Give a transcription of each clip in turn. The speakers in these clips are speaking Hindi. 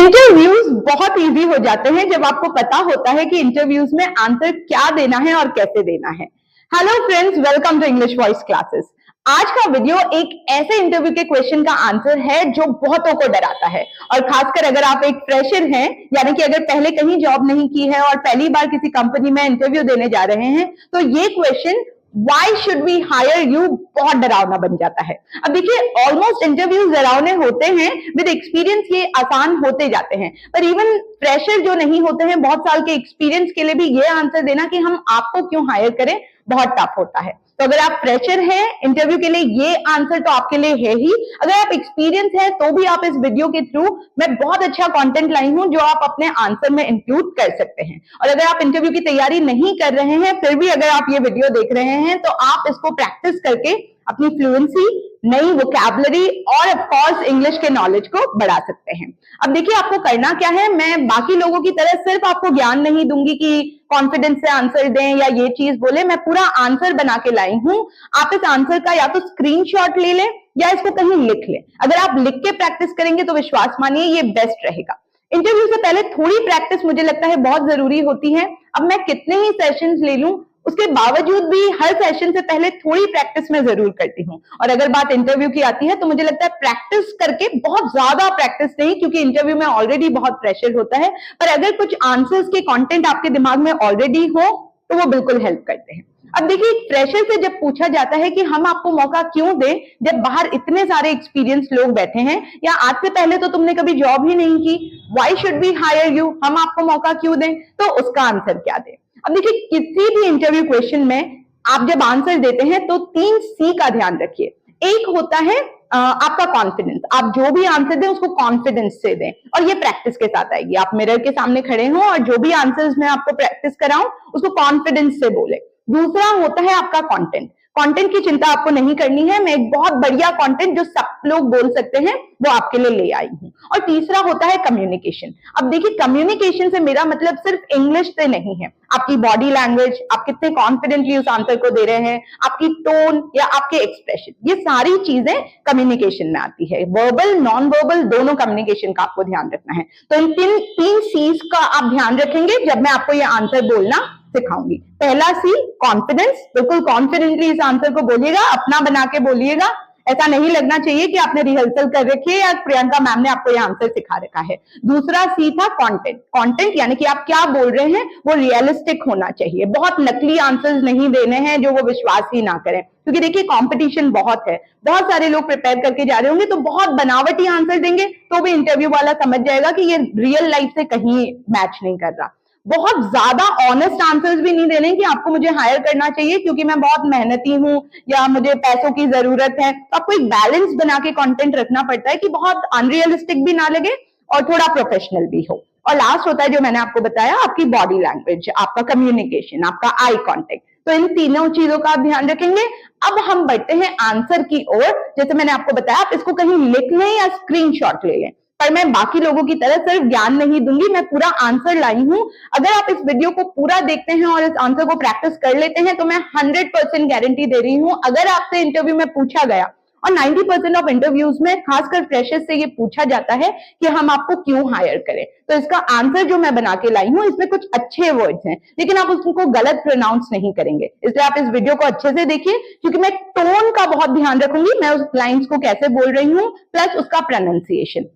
इंटरव्यूज बहुत इजी हो जाते हैं जब आपको पता होता है कि इंटरव्यूज में आंसर क्या देना है और कैसे देना है। Hello friends, welcome to English voice classes. आज का वीडियो एक ऐसे इंटरव्यू के क्वेश्चन का आंसर है जो बहुतों को डराता है, और खासकर अगर आप एक फ्रेशर हैं, यानी कि अगर पहले कहीं जॉब नहीं की है और पहली बार किसी कंपनी में इंटरव्यू देने जा रहे हैं, तो ये question Why should we hire you बहुत डरावना बन जाता है। अब देखिए, ऑलमोस्ट इंटरव्यूज डरावने होते हैं, विद एक्सपीरियंस ये आसान होते जाते हैं, पर इवन फ्रेशर जो नहीं होते हैं, बहुत साल के एक्सपीरियंस के लिए भी ये आंसर देना कि हम आपको क्यों हायर करें बहुत टफ होता है। तो अगर आप फ्रेशर हैं इंटरव्यू के लिए, ये आंसर तो आपके लिए है ही। अगर आप एक्सपीरियंस है तो भी आप इस वीडियो के थ्रू मैं बहुत अच्छा कंटेंट लाई हूं जो आप अपने आंसर में इंक्लूड कर सकते हैं। और अगर आप इंटरव्यू की तैयारी नहीं कर रहे हैं, फिर भी अगर आप ये वीडियो देख रहे हैं, तो आप इसको प्रैक्टिस करके अपनी फ्लुएंसी, नई वोकैबुलरी और ऑफ कोर्स इंग्लिश के नॉलेज को बढ़ा सकते हैं। अब देखिए, आपको करना क्या है। मैं बाकी लोगों की तरह सिर्फ आपको ज्ञान नहीं दूंगी कि कॉन्फिडेंस से आंसर दें या ये चीज बोले, मैं पूरा आंसर बना के लाई हूं। आप इस आंसर का या तो स्क्रीनशॉट ले लें या इसको कहीं लिख लें। अगर आप लिख के प्रैक्टिस करेंगे तो विश्वास मानिए ये बेस्ट रहेगा। इंटरव्यू से पहले थोड़ी प्रैक्टिस मुझे लगता है बहुत जरूरी होती है। अब मैं कितने ही सेशंस ले लूं, उसके बावजूद भी हर सेशन से पहले थोड़ी प्रैक्टिस मैं जरूर करती हूँ। और अगर बात इंटरव्यू की आती है तो मुझे लगता है प्रैक्टिस करके, बहुत ज्यादा प्रैक्टिस नहीं, क्योंकि इंटरव्यू में ऑलरेडी बहुत प्रेशर होता है, पर अगर कुछ आंसर्स के कंटेंट आपके दिमाग में ऑलरेडी हो तो वो बिल्कुल हेल्प करते हैं। अब देखिए, फ्रेशर से जब पूछा जाता है कि हम आपको मौका क्यों दें जब बाहर इतने सारे एक्सपीरियंस लोग बैठे हैं, या आज से पहले तो तुमने कभी जॉब ही नहीं की, why should we hire you, हम आपको मौका क्यों दें, तो उसका आंसर क्या दें। अब देखिए, किसी भी इंटरव्यू क्वेश्चन में आप जब आंसर देते हैं तो 3C का ध्यान रखिए। एक होता है आपका कॉन्फिडेंस। आप जो भी आंसर दें उसको कॉन्फिडेंस से दें, और ये प्रैक्टिस के साथ आएगी। आप मिरर के सामने खड़े हो और जो भी आंसर्स मैं आपको प्रैक्टिस कराऊं उसको कॉन्फिडेंस से बोले। दूसरा होता है आपका कंटेंट। कंटेंट की चिंता आपको नहीं करनी है, मैं एक बहुत बढ़िया कंटेंट जो सब लोग बोल सकते हैं वो आपके लिए ले आई हूं। और तीसरा होता है कम्युनिकेशन। अब देखिए, कम्युनिकेशन से मेरा मतलब सिर्फ इंग्लिश से नहीं है, आपकी बॉडी लैंग्वेज, आप कितने कॉन्फिडेंटली उस आंसर को दे रहे हैं, आपकी टोन या आपके एक्सप्रेशन, ये सारी चीजें कम्युनिकेशन में आती है। वर्बल, नॉन वर्बल, दोनों कम्युनिकेशन का आपको ध्यान रखना है। तो इन तीन C's का आप ध्यान रखेंगे जब मैं आपको ये आंसर बोलना सिखाऊंगी। पहला C, कॉन्फिडेंस। बिल्कुल कॉन्फिडेंटली इस आंसर को बोलिएगा, अपना बना के बोलिएगा। ऐसा नहीं लगना चाहिए कि आपने रिहर्सल कर रखी है या प्रियंका मैम ने आपको ये आंसर सिखा रखा है। दूसरा C था कंटेंट। कंटेंट यानी कि आप क्या बोल रहे हैं वो रियलिस्टिक होना चाहिए। बहुत नकली आंसर्स नहीं देने हैं जो वो विश्वास ही ना करें, क्योंकि देखिए कंपटीशन बहुत है, बहुत सारे लोग प्रिपेयर करके जा रहे होंगे, तो बहुत बनावटी आंसर देंगे तो भी इंटरव्यू वाला समझ जाएगा कि ये रियल लाइफ से कहीं मैच नहीं कर रहा। बहुत ज्यादा ऑनेस्ट आंसर्स भी नहीं देने कि आपको मुझे हायर करना चाहिए क्योंकि मैं बहुत मेहनती हूं या मुझे पैसों की जरूरत है। तो आपको एक बैलेंस बना के कंटेंट रखना पड़ता है कि बहुत अनरियलिस्टिक भी ना लगे और थोड़ा प्रोफेशनल भी हो। और लास्ट होता है जो मैंने आपको बताया, आपकी बॉडी लैंग्वेज, आपका कम्युनिकेशन, आपका आई कॉन्टेक्ट। तो इन तीनों चीजों का आप ध्यान रखेंगे। अब हम बढ़ते हैं आंसर की ओर। जैसे मैंने आपको बताया, आप इसको कहीं लिख लें या स्क्रीनशॉट ले लें, पर मैं बाकी लोगों की तरह सिर्फ ज्ञान नहीं दूंगी, मैं पूरा आंसर लाई हूं। अगर आप इस वीडियो को पूरा देखते हैं और इस आंसर को प्रैक्टिस कर लेते हैं तो मैं 100% गारंटी दे रही हूं, अगर आपसे इंटरव्यू में पूछा गया, और 90% ऑफ इंटरव्यूज में खासकर फ्रेशर्स से ये पूछा जाता है कि हम आपको क्यों हायर करें, तो इसका आंसर जो मैं बना के लाई हूं, इसमें कुछ अच्छे वर्ड्स हैं लेकिन आप उसको गलत प्रोनाउंस नहीं करेंगे। इसलिए आप इस वीडियो को अच्छे से देखिए, क्योंकि मैं टोन का बहुत ध्यान रखूंगी, मैं उस लाइन्स को कैसे बोल रही हूँ प्लस उसका प्रोनाउंसिएशन।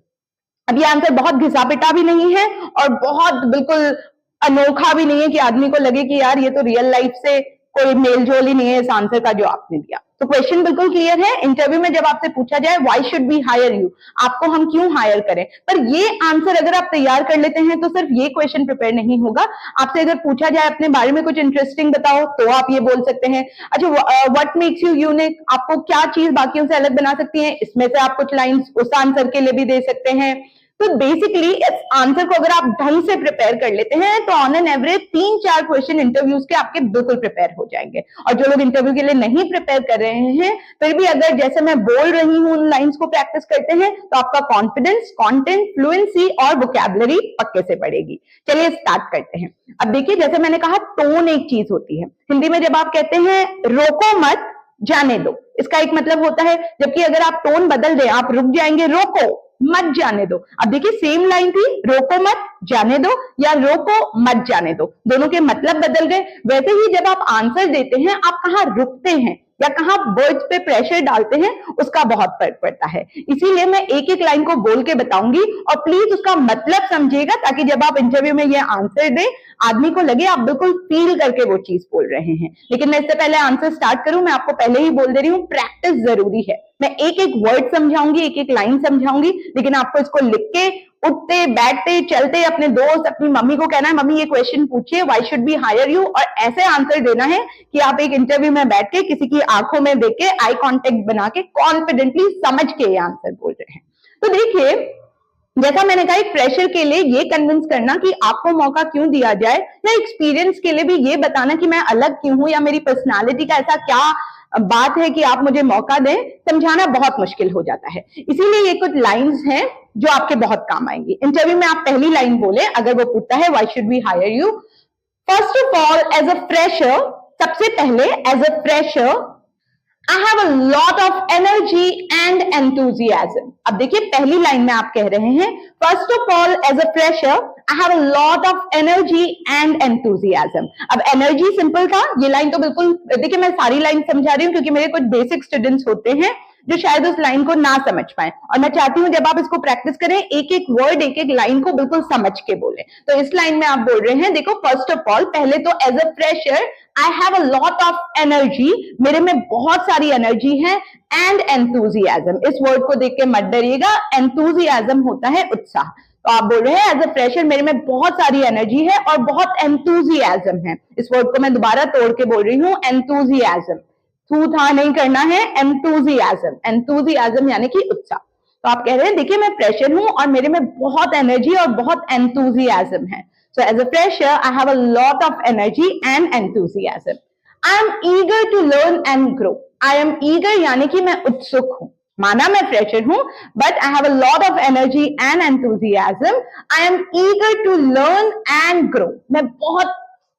अब ये आंसर बहुत घिसा पिटा भी नहीं है और बहुत बिल्कुल अनोखा भी नहीं है कि आदमी को लगे कि यार ये तो रियल लाइफ से कोई मेलजोल ही नहीं है इस आंसर का जो आपने दिया। तो क्वेश्चन बिल्कुल क्लियर है। इंटरव्यू में जब आपसे पूछा जाए why should we hire you, आपको हम क्यों हायर करें, पर ये आंसर अगर आप तैयार कर लेते हैं तो सिर्फ ये क्वेश्चन प्रिपेयर नहीं होगा। आपसे अगर पूछा जाए अपने बारे में कुछ इंटरेस्टिंग बताओ, तो आप ये बोल सकते हैं, अच्छा व्हाट मेक्स यू यूनिक, आपको क्या चीज बाकियों से अलग बना सकती है, इसमें से आप कुछ लाइंस उस आंसर के लिए भी दे सकते हैं। तो बेसिकली इस आंसर को अगर आप ढंग से प्रिपेयर कर लेते हैं तो on an average 3-4 question interviews के आपके बिल्कुल प्रिपेयर हो जाएंगे। और जो लोग इंटरव्यू के लिए नहीं प्रिपेयर कर रहे हैं, फिर भी अगर जैसे मैं बोल रही हूं उन लाइंस को प्रैक्टिस करते हैं तो आपका कॉन्फिडेंस, कंटेंट, फ्लुएंसी और वोकैबुलरी पक्के से बढ़ेगी। चलिए स्टार्ट करते हैं। अब देखिए, जैसे मैंने कहा, टोन एक चीज होती है। हिंदी में जब आप कहते हैं रोको मत, जाने दो, इसका एक मतलब होता है, जबकि अगर आप टोन बदल दें, आप रुक जाएंगे, रोको, मत जाने दो। अब देखिए सेम लाइन थी, रोको मत, जाने दो, या रोको मत जाने दो, दोनों के मतलब बदल गए। वैसे ही जब आप आंसर देते हैं, आप कहाँ रुकते हैं या कहाँ वर्ड्स पे प्रेशर डालते हैं, उसका बहुत फर्क पड़ता है। इसीलिए मैं एक एक लाइन को बोल के बताऊंगी और प्लीज उसका मतलब समझिएगा, ताकि जब आप इंटरव्यू में ये आंसर दें, आदमी को लगे आप बिल्कुल फील करके वो चीज बोल रहे हैं। लेकिन मैं इससे पहले आंसर स्टार्ट करूं, मैं आपको पहले ही बोल दे रही हूँ, प्रैक्टिस जरूरी है। मैं एक एक वर्ड समझाऊंगी, एक एक लाइन समझाऊंगी, लेकिन आपको इसको लिख के उठते बैठते चलते अपने दोस्त अपनी मम्मी को कहना है, मम्मी ये क्वेश्चन पूछिए, why should be hire you, और ऐसे आंसर देना है कि आप एक इंटरव्यू में बैठ के किसी की आंखों में देख के आई कांटेक्ट बना के कॉन्फिडेंटली समझ के ये आंसर बोल रहे हैं। तो देखिए, जैसा मैंने कहा, एक फ्रेशर के लिए ये कन्विंस करना कि आपको मौका क्यों दिया जाए, या एक्सपीरियंस के लिए भी ये बताना कि मैं अलग क्यों हूं, या मेरी पर्सनालिटी का ऐसा क्या बात है कि आप मुझे मौका दें, समझाना बहुत मुश्किल हो जाता है। इसीलिए ये कुछ लाइंस हैं जो आपके बहुत काम आएंगी। इंटरव्यू में आप पहली लाइन बोले, अगर वो पूछता है why should we hire you, first of all as a fresher, सबसे पहले as a fresher I have a lot of energy and enthusiasm. अब देखिए पहली लाइन में आप कह रहे हैं, first of all as a fresher I have a lot of energy and enthusiasm. अब energy सिंपल था, ये लाइन तो बिल्कुल, देखिए मैं सारी लाइन समझा रही हूँ क्योंकि मेरे कुछ बेसिक स्टूडेंट्स होते हैं जो शायद उस लाइन को ना समझ पाए, और मैं चाहती हूँ जब आप इसको प्रैक्टिस करें, एक एक वर्ड एक एक लाइन को बिल्कुल समझ के बोले। तो इस लाइन में आप बोल रहे हैं, देखो फर्स्ट ऑफ ऑल, पहले तो as a fresher I have a lot of energy, मेरे में बहुत सारी एनर्जी है, एंड एंथुजियाज्म, इस वर्ड को देख के मत डरिएगा, एंथुजियाज्म होता है उत्साह। तो आप बोल रहे हैं एज अ फ्रेशर मेरे में बहुत सारी एनर्जी है और बहुत एंथुजियाज्म है। इस वर्ड को मैं दोबारा तोड़ के बोल रही हूँ, एंथुजियाज्म, थू था नहीं करना है, एंथुजियाज्म, एंथुजियाज्म यानी कि उत्साह। तो आप कह रहे हैं देखिए मैं फ्रेशर हूं और मेरे में बहुत एनर्जी और बहुत एंथुजियाज्म है। So as a fresher, I have a lot of energy and enthusiasm. I am eager to learn and grow. I am eager यानी कि मैं उत्सुक हूं, माना मैं फ्रेशर हूं, but I have a lot of energy and enthusiasm. I am eager to learn and grow. मैं बहुत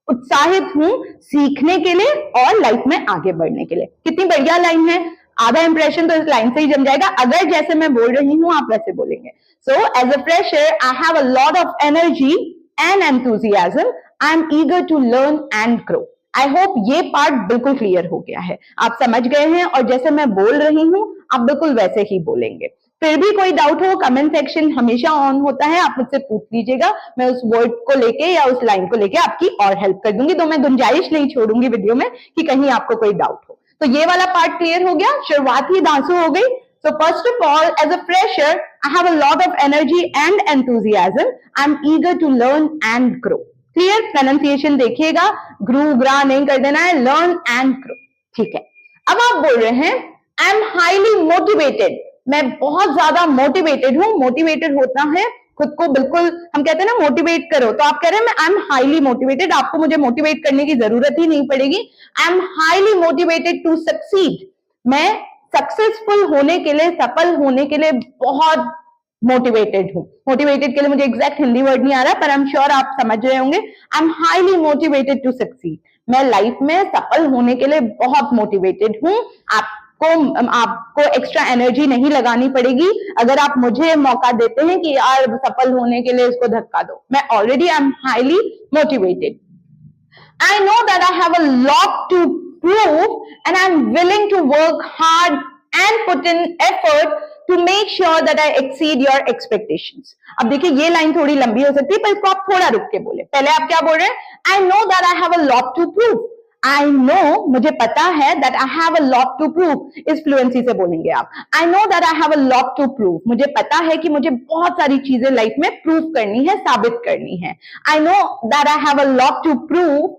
उत्साहित हूं सीखने के लिए और लाइफ में आगे बढ़ने के लिए। कितनी बढ़िया लाइन है, आधा इंप्रेशन तो इस लाइन से ही जम जाएगा। अगर जैसे मैं बोल रही हूं आप वैसे बोलेंगे। So as a fresher I have a lot of energy and enthusiasm. I am eager to learn and grow. I hope ये पार्ट बिल्कुल क्लियर हो गया है, आप समझ गए हैं, और जैसे मैं बोल रही हूं आप बिल्कुल वैसे ही बोलेंगे। फिर भी कोई डाउट हो, कमेंट सेक्शन हमेशा ऑन होता है, आप मुझसे पूछ लीजिएगा, मैं उस वर्ड को लेके या उस लाइन को लेके आपकी और हेल्प कर दूंगी। तो मैं गुंजाइश नहीं छोड़ूंगी वीडियो में कि कहीं आपको कोई डाउट हो। तो ये वाला पार्ट क्लियर हो गया, शुरुआत ही धांसू हो गई। So first of all, as a fresher, I have a lot of energy and enthusiasm. I'm eager to learn and grow. Clear? Pronunciation देखिएगा, ग्रू ग्रा नहीं कर देना है, learn and grow. ठीक है। अब आप बोल रहे हैं, I'm highly motivated. मैं बहुत ज्यादा motivated हूँ। Motivated होता है खुद को बिल्कुल, हम कहते हैं ना मोटिवेट करो, तो आप कह रहे हैं मैं आई एम हाईली मोटिवेटेड, आपको मुझे मोटिवेट करने की जरूरत ही नहीं पड़ेगी। I am highly motivated to succeed, मैं सक्सेसफुल होने के लिए, सफल होने के लिए बहुत मोटिवेटेड हूं। मोटिवेटेड के लिए मुझे एग्जैक्ट हिंदी वर्ड नहीं आ रहा, पर आई एम श्योर आप समझ रहे होंगे। I am highly motivated to succeed, मैं लाइफ में सफल होने के लिए बहुत मोटिवेटेड हूं। आपको एक्स्ट्रा एनर्जी नहीं लगानी पड़ेगी अगर आप मुझे मौका देते हैं कि यार सफल होने के लिए इसको धक्का दो। मैं already I am highly motivated. I know that I have a lot to prove and I'm willing to work hard and put in effort to make sure that I exceed your expectations. अब देखिए ये लाइन थोड़ी लंबी हो सकती है, पर इसको आप थोड़ा रुक के बोले। पहले आप क्या बोल रहे हैं? I know that I have a lot to prove. I know, मुझे पता है that I have a lot to prove. इस फ्लुएंसी से बोलेंगे आप। I know that I have a lot to prove. मुझे पता है कि मुझे बहुत सारी चीजें लाइफ में प्रूव करनी है, साबित करनी है। I know that I have a lot to prove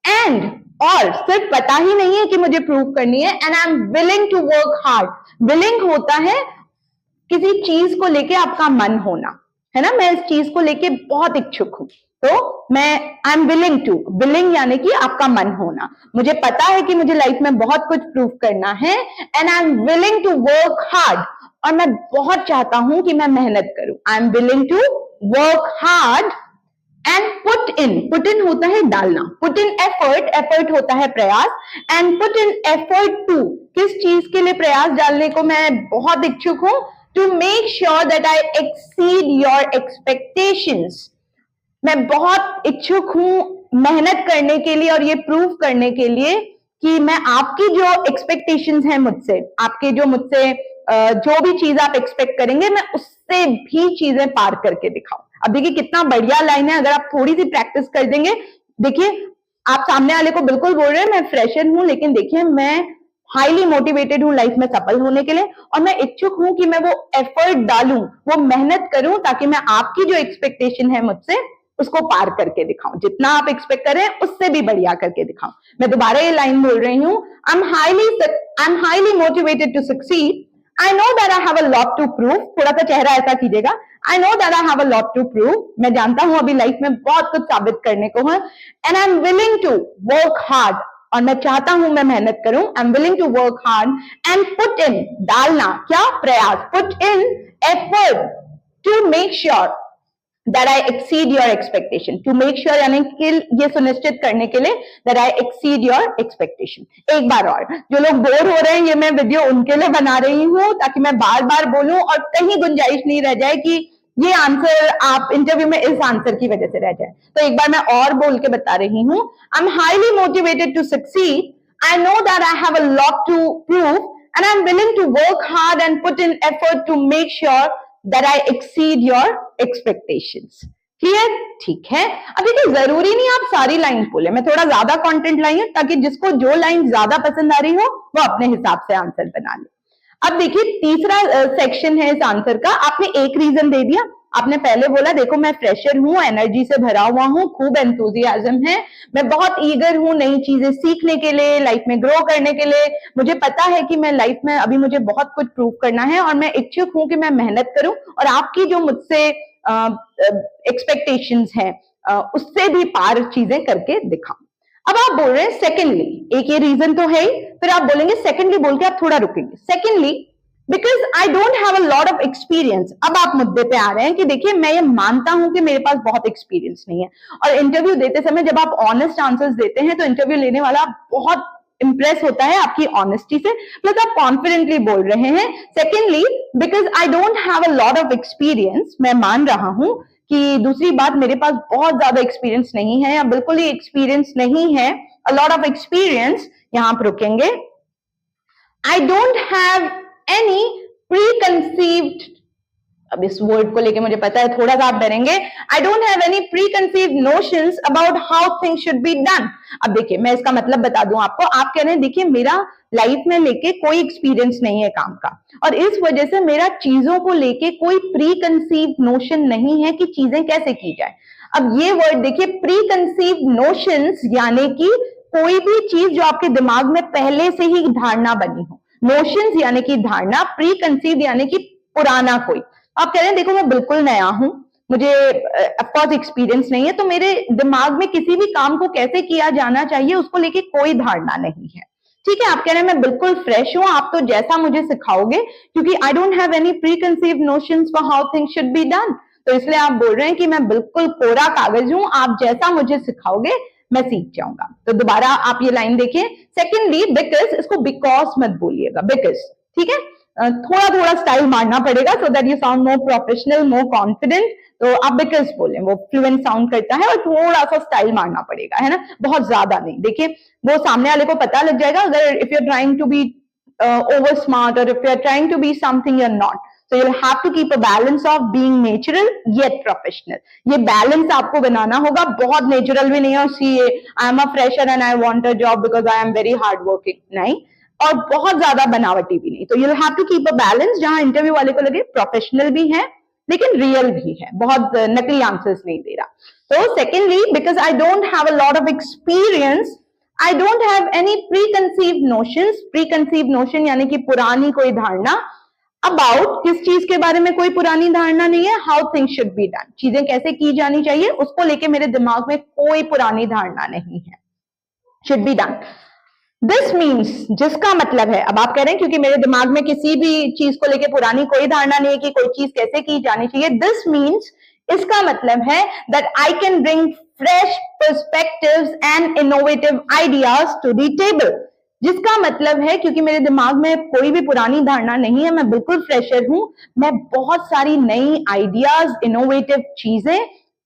and, और सिर्फ पता ही नहीं है कि मुझे प्रूव करनी है, and I am willing to work hard. Willing होता है किसी चीज को लेके आपका मन होना, है ना, मैं इस चीज को लेके बहुत इच्छुक हूं, तो मैं I am willing to, willing यानी कि आपका मन होना। मुझे पता है कि मुझे लाइफ में बहुत कुछ प्रूव करना है, and I am willing to work hard, और मैं बहुत चाहता हूं कि मैं मेहनत करूं। I am willing to work hard and put in होता है डालना, पुट इन एफर्ट, एफर्ट होता है प्रयास, and put in effort to, किस चीज के लिए प्रयास डालने को मैं बहुत इच्छुक हूं, to make sure that I exceed your expectations. मैं बहुत इच्छुक हूं मेहनत करने के लिए और ये प्रूव करने के लिए कि मैं आपकी जो एक्सपेक्टेशंस हैं मुझसे, आपके जो मुझसे जो भी चीज आप एक्सपेक्ट करेंगे, मैं उससे भी चीजें पार करके दिखाऊं। अब देखिए कितना बढ़िया लाइन है, अगर आप थोड़ी सी प्रैक्टिस कर देंगे। देखिए आप सामने वाले को बिल्कुल बोल रहे हैं मैं फ्रेशर हूं, लेकिन देखिए मैं हाईली मोटिवेटेड हूं लाइफ में सफल होने के लिए, और मैं इच्छुक हूं कि मैं वो एफर्ट डालूं, वो मेहनत करूं, ताकि मैं आपकी जो एक्सपेक्टेशन है मुझसे उसको पार करके दिखाऊं। जितना आप एक्सपेक्ट कर रहे हैं उससे भी बढ़िया करके दिखाऊं। मैं दोबारा ये लाइन बोल रही हूं, I am highly motivated to succeed. I know that I have a lot to prove. थोड़ा सा चेहरा ऐसा कीजिएगा। I know that I have a lot to prove. मैं जानता हूं अभी लाइफ में बहुत कुछ साबित करने को है। And I'm willing to work hard. और मैं चाहता हूं मैं मेहनत करूं। I'm willing to work hard and put in, डालना क्या, प्रयास, put in effort to make sure that I exceed your expectation. To make sure यानी कि ये सुनिश्चित करने के लिए that I exceed your expectation. एक बार और, जो लोग बोर हो रहे हैं, ये मैं वीडियो उनके लिए बना रही हूँ ताकि मैं बार बार बोलूं और कहीं गुंजाइश नहीं रह जाए कि ये आंसर आप इंटरव्यू में इस आंसर की वजह से रह जाए। तो एक बार मैं और बोल के बता रही हूँ, I'm highly motivated to succeed. I know that I have a lot to prove and I'm willing to work hard and put in effort to make sure that I exceed your expectations. Clear? ठीक है। अब देखिए जरूरी नहीं आप सारी लाइन बोले, मैं थोड़ा ज्यादा कंटेंट लाई हूं ताकि जिसको जो लाइन ज्यादा पसंद आ रही हो वो अपने हिसाब से आंसर बना ले। अब देखिए तीसरा सेक्शन है इस आंसर का। आपने एक रीजन दे दिया, आपने पहले बोला देखो मैं फ्रेशर हूं, एनर्जी से भरा हुआ हूं, खूब एंथुजियाज्म है, मैं बहुत ईगर हूं नई चीजें सीखने के लिए, लाइफ में ग्रो करने के लिए, मुझे पता है कि मैं लाइफ में अभी मुझे बहुत कुछ प्रूव करना है और मैं इच्छुक हूं कि मैं मेहनत करूं और आपकी जो मुझसे एक्सपेक्टेशंस हैं उससे भी पार चीजें करके दिखाऊं। अब आप बोल रहे हैं सेकेंडली, एक ये रीजन तो है ही, फिर आप बोलेंगे सेकेंडली बोल के आप थोड़ा रुकेंगे। Secondly because I don't have a lot of experience. अब आप मुद्दे पे आ रहे हैं कि देखिए मैं ये मानता हूं कि मेरे पास बहुत एक्सपीरियंस नहीं है, और इंटरव्यू देते समय जब आप ऑनेस्ट आंसर्स देते हैं तो इंटरव्यू लेने वाला बहुत इंप्रेस होता है आपकी ऑनेस्टी से, प्लस आप कॉन्फिडेंटली बोल रहे हैं। Secondly because I don't have a lot of experience, मैं मान रहा हूं कि दूसरी बात मेरे पास बहुत ज्यादा एक्सपीरियंस नहीं है या बिल्कुल ही एक्सपीरियंस नहीं है, अ लॉट ऑफ एक्सपीरियंस, यहां आप रुकेंगे। आई डोंट हैव एनी प्रीकंसीव्ड, अब इस वर्ड को लेके मुझे पता है थोड़ा सा आप डरेंगे, I don't have any preconceived notions about how things should be done. अब देखिए मैं इसका मतलब बता दूं आपको, आप कह रहे हैं देखिए मेरा लाइफ में लेके कोई एक्सपीरियंस नहीं है काम का, और इस वजह से मेरा चीजों को लेके कोई प्रीकंसीव्ड नोशन नहीं है कि चीजें कैसे की जाए। अब ये वर्ड देखिए, प्रीकंसीव्ड नोशंस यानी कि कोई भी चीज जो आपके दिमाग में पहले से ही धारणा बनी हो, नोशंस यानी कि धारणा, प्रीकंसीव्ड यानी कि पुराना कोई। आप कह रहे हैं देखो मैं बिल्कुल नया हूं, मुझे ऑफकोर्स एक्सपीरियंस नहीं है, तो मेरे दिमाग में किसी भी काम को कैसे किया जाना चाहिए उसको लेके कोई धारणा नहीं है। ठीक है, आप कह रहे हैं मैं बिल्कुल फ्रेश हूं, आप तो जैसा मुझे सिखाओगे, क्योंकि आई don't have any preconceived notions for how things should be done, तो इसलिए आप बोल रहे हैं कि मैं बिल्कुल कोरा कागज हूं, आप जैसा मुझे सिखाओगे मैं सीख जाऊंगा। तो दोबारा आप ये लाइन देखिए, सेकेंडली बिकॉज, इसको बिकॉज मत बोलिएगा, बिकॉज, ठीक है, थोड़ा थोड़ा स्टाइल मारना पड़ेगा so that you sound more professional, more confident. तो आप बिकॉज बोले, वो फ्लुएंट साउंड करता है और थोड़ा सा स्टाइल मारना पड़ेगा, है ना, बहुत ज्यादा नहीं। देखिए वो सामने वाले को पता लग जाएगा अगर if you are trying to be over smart और if you are trying to be something you are not, so you'll have to keep a balance of being natural yet professional. ये बैलेंस आपको बनाना होगा, बहुत नेचुरल भी नहीं है see I am a fresher and I want a job because I am very hard working, नहीं, और बहुत ज्यादा बनावटी भी नहीं। तो you'll have to keep a balance जहां इंटरव्यू वाले को लगे प्रोफेशनल भी है लेकिन रियल भी है, बहुत नकली आंसर्स नहीं दे रहा। तो secondly because I don't have a lot of experience, I don't have any preconceived notions, preconceived notion यानी कि पुरानी कोई धारणा, अबाउट किस चीज के बारे में कोई पुरानी धारणा नहीं है, how things should be done, चीजें कैसे की जानी चाहिए उसको लेके मेरे दिमाग में कोई पुरानी धारणा नहीं है, should be done. This means, जिसका मतलब है, अब आप कह रहे हैं क्योंकि मेरे दिमाग में किसी भी चीज को लेके पुरानी कोई धारणा नहीं है कि कोई चीज कैसे की जानी चाहिए, दिस मीन्स, इसका मतलब है that I can bring fresh perspectives and innovative ideas to the table. जिसका मतलब है क्योंकि मेरे दिमाग में कोई भी पुरानी धारणा नहीं है, मैं बिल्कुल फ्रेशर हूं, मैं बहुत सारी नई आइडियाज, इनोवेटिव चीजें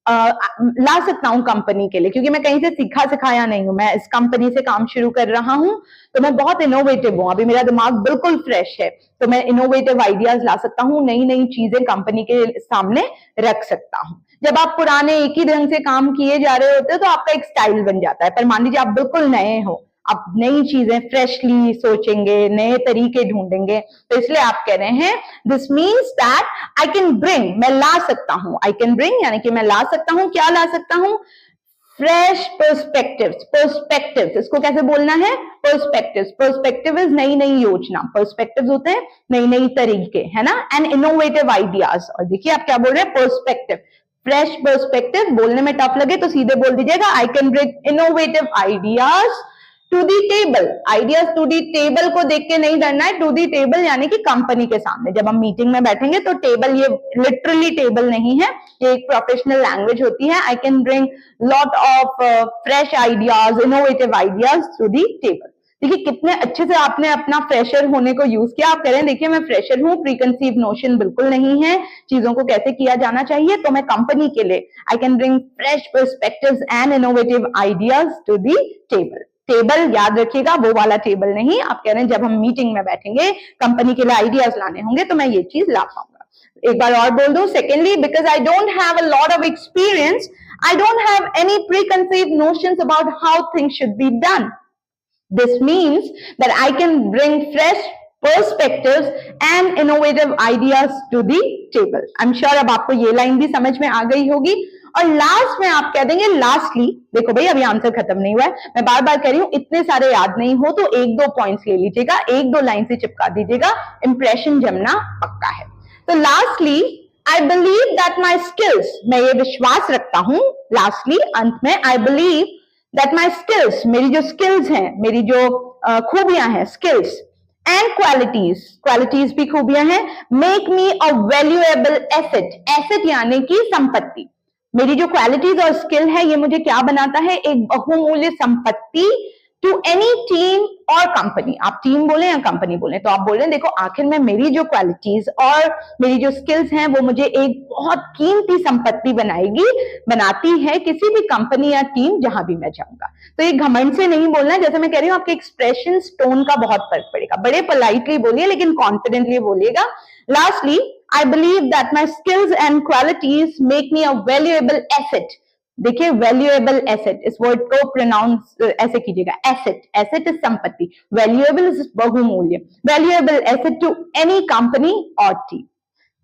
ला सकता हूं कंपनी के लिए, क्योंकि मैं कहीं से सीखा सिखाया नहीं हूं, मैं इस कंपनी से काम शुरू कर रहा हूं, तो मैं बहुत इनोवेटिव हूं, अभी मेरा दिमाग बिल्कुल फ्रेश है, तो मैं इनोवेटिव आइडियाज ला सकता हूं, नई नई चीजें कंपनी के सामने रख सकता हूं। जब आप पुराने एक ही ढंग से काम किए जा रहे होते हो तो आपका एक स्टाइल बन जाता है, पर मान लीजिए आप बिल्कुल नए हो, आप नई चीजें फ्रेशली सोचेंगे, नए तरीके ढूंढेंगे, तो इसलिए आप कह रहे हैं this means that I can bring, मैं ला सकता हूं, आई कैन ब्रिंग यानी कि मैं ला सकता हूं, क्या ला सकता हूं, फ्रेश पर्सपेक्टिव्स, पर्सपेक्टिव्स इसको कैसे बोलना है, पर्सपेक्टिव्स, पर्सपेक्टिव इज नई नई योजना, पर्सपेक्टिव्स होते हैं नई नई तरीके, है ना, एंड इनोवेटिव आइडियाज, और देखिए आप क्या बोल रहे हैं, पर्सपेक्टिव, फ्रेश पर्सपेक्टिव, बोलने में टफ लगे तो सीधे बोल दीजिएगा I can bring innovative ideas to the table, ideas to the table को देख के नहीं डरना है, टू दी टेबल यानी कि कंपनी के सामने, जब हम मीटिंग में बैठेंगे तो टेबल ये लिटरली टेबल नहीं है, ये एक प्रोफेशनल लैंग्वेज होती है, I can bring lot of fresh ideas, innovative ideas to the table. देखिए कितने अच्छे से आपने अपना फ्रेशर होने को यूज किया, आप कह रहे हैं देखिए मैं फ्रेशर हूं, प्रीकंसीव नोशन बिल्कुल नहीं है, चीजों को कैसे किया जाना चाहिए, तो मैं कंपनी के लिए I can bring fresh perspectives and innovative ideas to the table. Table याद रखिएगा, वो वाला टेबल नहीं, आप कह रहे हैं जब हम मीटिंग में बैठेंगे कंपनी के लिए आइडियाज लाने होंगे तो मैं ये चीज ला पाऊंगा। एक बार और बोल दूं, secondly because I don't have a lot of experience, I don't have any preconceived notions about how things should be done. This means that I can bring fresh perspectives and innovative ideas to the table. I'm sure अब आपको ये लाइन भी समझ में आ गई होगी। और लास्ट में आप कह देंगे लास्टली, देखो भाई अभी आंसर खत्म नहीं हुआ है, मैं बार बार कह रही हूं इतने सारे याद नहीं हो तो एक दो पॉइंट्स ले लीजिएगा, एक दो लाइन से चिपका दीजिएगा, इंप्रेशन जमना पक्का है। तो lastly I believe that my skills, मैं ये विश्वास रखता हूं, लास्टली अंत में I believe that my skills, मेरी जो स्किल्स हैं, मेरी जो खूबियां हैं, स्किल्स एंड क्वालिटीज, क्वालिटीज भी खूबियां हैं, मेक मी अ वैल्यूएबल एसेट, एसेट यानी कि संपत्ति, मेरी जो क्वालिटीज और स्किल है ये मुझे क्या बनाता है, एक बहुमूल्य संपत्ति टू एनी टीम और कंपनी, आप टीम बोले या कंपनी बोले, तो आप बोल रहे हैं देखो आखिर में मेरी जो क्वालिटीज और मेरी जो स्किल्स हैं वो मुझे एक बहुत कीमती संपत्ति बनाती है किसी भी कंपनी या टीम जहां भी मैं जाऊंगा। तो ये घमंड से नहीं बोलना है, जैसे मैं कह रही हूँ आपके एक्सप्रेशन टोन का बहुत फर्क पड़ेगा, बड़े पोलाइटली बोलिए लेकिन कॉन्फिडेंटली बोलिएगा। Lastly I believe that my skills and qualities make me a valuable asset. देखिए valuable asset, इस वर्ड को प्रोनाउंस ऐसे कीजिएगा, asset, asset is संपत्ति, valuable is बहुमूल्य, valuable asset to any company or team.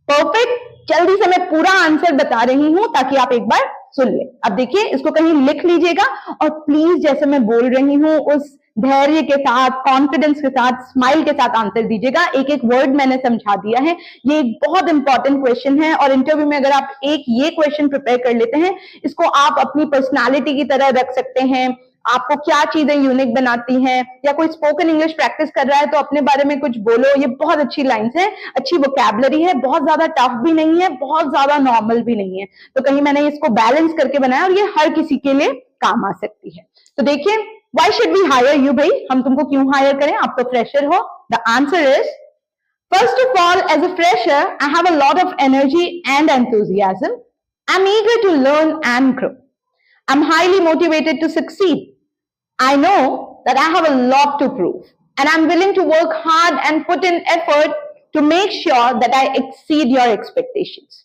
Perfect, जल्दी से मैं पूरा आंसर बता रही हूं ताकि आप एक बार सुन ले। अब देखिए इसको कहीं लिख लीजिएगा और प्लीज जैसे मैं बोल रही हूं उस धैर्य के साथ, कॉन्फिडेंस के साथ, स्माइल के साथ आंसर दीजिएगा। एक एक वर्ड मैंने समझा दिया है, ये एक बहुत इंपॉर्टेंट क्वेश्चन है और इंटरव्यू में अगर आप एक ये क्वेश्चन प्रिपेयर कर लेते हैं, इसको आप अपनी पर्सनालिटी की तरह रख सकते हैं, आपको क्या चीजें यूनिक बनाती हैं, या कोई स्पोकन इंग्लिश प्रैक्टिस कर रहा है तो अपने बारे में कुछ बोलो, ये बहुत अच्छी लाइंस है, अच्छी वोकैबुलरी है, बहुत ज्यादा टफ भी नहीं है, बहुत ज्यादा नॉर्मल भी नहीं है, तो कहीं मैंने इसको बैलेंस करके बनाया और ये हर किसी के लिए काम आ सकती है। तो देखिए, why should we hire you, भाई हम तुमको क्यों हायर करें, आप तो फ्रेशर हो। The answer is, first of all, as a fresher, I have a lot of energy and enthusiasm. I'm eager to learn and grow. I'm highly motivated to succeed. I know that I have a lot to prove, and I'm willing to work hard and put in effort to make sure that I exceed your expectations.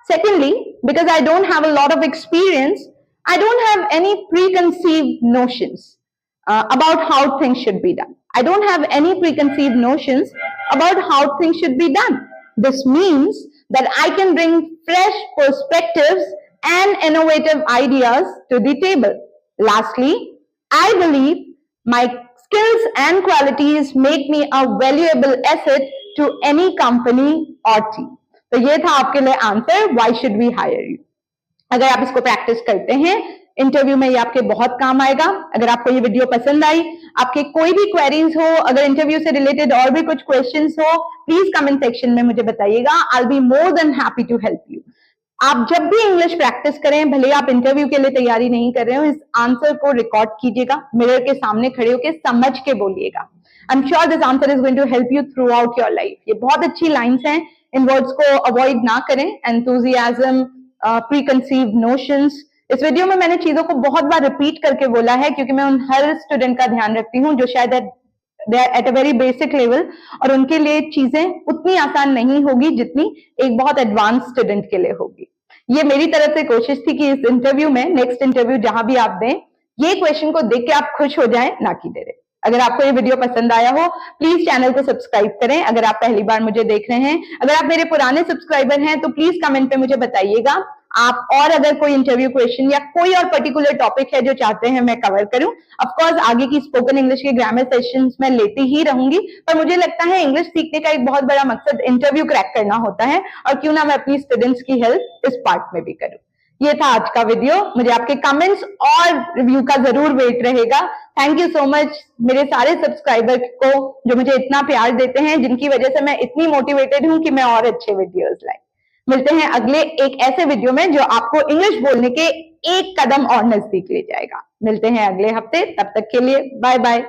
Secondly, because I don't have a lot of experience, I don't have any preconceived notions about how things should be done. I don't have any preconceived notions about how things should be done. This means that I can bring fresh perspectives and innovative ideas to the table. Lastly, I believe my skills and qualities make me a valuable asset to any company or team. तो ये था आपके लिए answer, why should we hire you? अगर आप इसको प्रैक्टिस करते हैं इंटरव्यू में ये आपके बहुत काम आएगा। अगर आपको ये वीडियो पसंद आई, आपके कोई भी क्वेरीज हो, अगर इंटरव्यू से रिलेटेड और भी कुछ क्वेश्चंस हो, प्लीज कमेंट सेक्शन में मुझे बताइएगा, I will be more than happy to help you. आप जब भी इंग्लिश प्रैक्टिस करें, भले आप इंटरव्यू के लिए तैयारी नहीं कर रहे हो, इस आंसर को रिकॉर्ड कीजिएगा, मिरर के सामने खड़े होकर समझ के बोलिएगा। I am sure this answer is going to help you throughout your life. ये बहुत अच्छी लाइन्स हैं, इन वर्ड्स को अवॉइड ना करें। एंथुजियाज्म, प्री कंसीव नोशंस, इस वीडियो में मैंने चीजों को बहुत बार रिपीट करके बोला है क्योंकि मैं उन हर स्टूडेंट का ध्यान रखती हूँ जो शायद at a very basic level, और उनके लिए चीजें उतनी आसान नहीं होगी जितनी एक बहुत एडवांस स्टूडेंट के लिए होगी। ये मेरी तरफ से कोशिश थी कि इस इंटरव्यू में, नेक्स्ट इंटरव्यू जहां भी आप दें, ये क्वेश्चन को देख के आप खुश हो जाएं, ना कि डरे। अगर आपको ये वीडियो पसंद आया हो, प्लीज चैनल को सब्सक्राइब करें। अगर आप पहली बार मुझे देख रहे हैं, अगर आप मेरे पुराने सब्सक्राइबर हैं, तो प्लीज कमेंट पे मुझे बताइएगा आप और अगर कोई इंटरव्यू क्वेश्चन या कोई और पर्टिकुलर टॉपिक है जो चाहते हैं मैं कवर करूं। ऑफ कोर्स आगे की स्पोकन इंग्लिश के ग्रामर सेशंस में लेती ही रहूंगी, पर मुझे लगता है इंग्लिश सीखने का एक बहुत बड़ा मकसद इंटरव्यू क्रैक करना होता है, और क्यों ना मैं अपनी स्टूडेंट्स की हेल्प इस पार्ट में भी करूं। ये था आज का वीडियो। मुझे आपके कमेंट्स और रिव्यू का जरूर वेट रहेगा। थैंक यू सो मच मेरे सारे सब्सक्राइबर को जो मुझे इतना प्यार देते हैं, जिनकी वजह से मैं इतनी मोटिवेटेड हूं कि मैं और अच्छे वीडियोस लाए। मिलते हैं अगले एक ऐसे वीडियो में जो आपको इंग्लिश बोलने के एक कदम और नजदीक ले जाएगा। मिलते हैं अगले हफ्ते, तब तक के लिए बाय बाय।